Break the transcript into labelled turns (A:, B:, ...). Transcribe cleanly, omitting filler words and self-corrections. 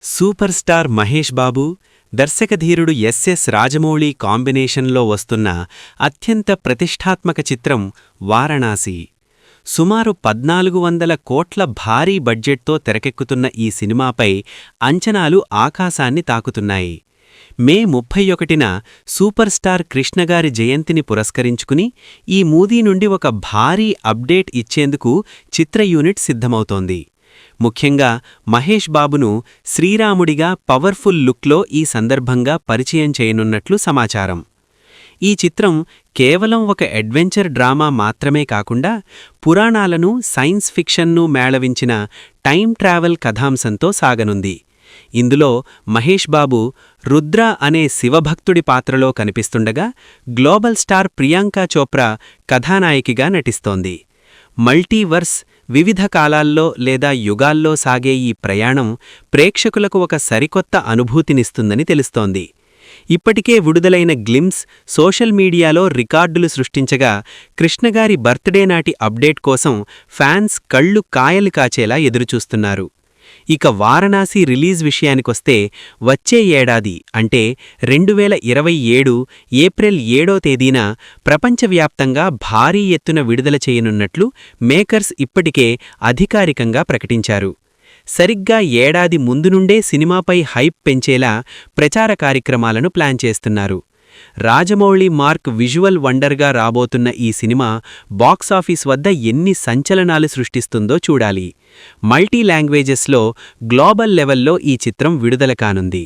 A: Super star Mahesh Babu, దర్శకధీరుడు SS Rajamouli కాంబినేషన్లో వస్తున్న అత్యంత ప్రతిష్ఠాత్మక చిత్రం వారణాసి. సుమారు 1400 కోట్ల భారీ బడ్జెట్తో తెరకెక్కుతున్న ఈ సినిమాపై అంచనాలు ఆకాశాన్ని తాకుతున్నాయి. మే 31న సూపర్ స్టార్ కృష్ణగారి జయంతిని పురస్కరించుకుని ఈ మూవీ నుండి ఒక భారీ అప్డేట్ ఇచ్చేందుకు చిత్ర యూనిట్ సిద్ధమవుతోంది. ముఖ్యంగా మహేష్ బాబును శ్రీరాముడిగా పవర్ఫుల్ లుక్లో ఈ సందర్భంగా పరిచయం చేయనున్నట్లు సమాచారం. ఈ చిత్రం కేవలం ఒక అడ్వెంచర్ డ్రామా మాత్రమే కాకుండా పురాణాలను, సైన్స్ ఫిక్షన్ను మేళవించిన టైం ట్రావెల్ కథాంశంతో సాగనుంది. ఇందులో మహేష్ బాబు రుద్ర అనే శివభక్తుడి పాత్రలో కనిపిస్తుండగా, గ్లోబల్ స్టార్ ప్రియాంకా చోప్రా కథానాయికగా నటిస్తోంది. మల్టీవర్స్, వివిధ కాలాల్లో లేదా యుగాల్లో సాగే ఈ ప్రయాణం ప్రేక్షకులకు ఒక సరికొత్త అనుభూతినిస్తుందని తెలుస్తోంది. ఇప్పటికే విడుదలైన గ్లిమ్స్ సోషల్ మీడియాలో రికార్డులు సృష్టించగా, కృష్ణగారి బర్త్డే నాటి అప్డేట్ కోసం ఫ్యాన్స్ కళ్ళు కాయలు కాచేలా ఎదురుచూస్తున్నారు. ఇక వారణాసి రిలీజ్ విషయానికొస్తే వచ్చే ఏడాది అంటే 2027 ఏప్రిల్ 7వ తేదీన ప్రపంచవ్యాప్తంగా భారీ ఎత్తున విడుదల చేయనున్నట్లు మేకర్స్ ఇప్పటికే అధికారికంగా ప్రకటించారు. సరిగ్గా ఏడాది ముందు నుండే సినిమాపై హైప్ పెంచేలా ప్రచార కార్యక్రమాలను ప్లాన్ చేస్తున్నారు. రాజమౌళి మార్క్ విజువల్ వండర్గా రాబోతున్న ఈ సినిమా బాక్సాఫీస్ వద్ద ఎన్ని సంచలనాలు సృష్టిస్తుందో చూడాలి. మల్టీ లాంగ్వేజెస్లో గ్లోబల్ లెవెల్లో ఈ చిత్రం విడుదల కానుంది.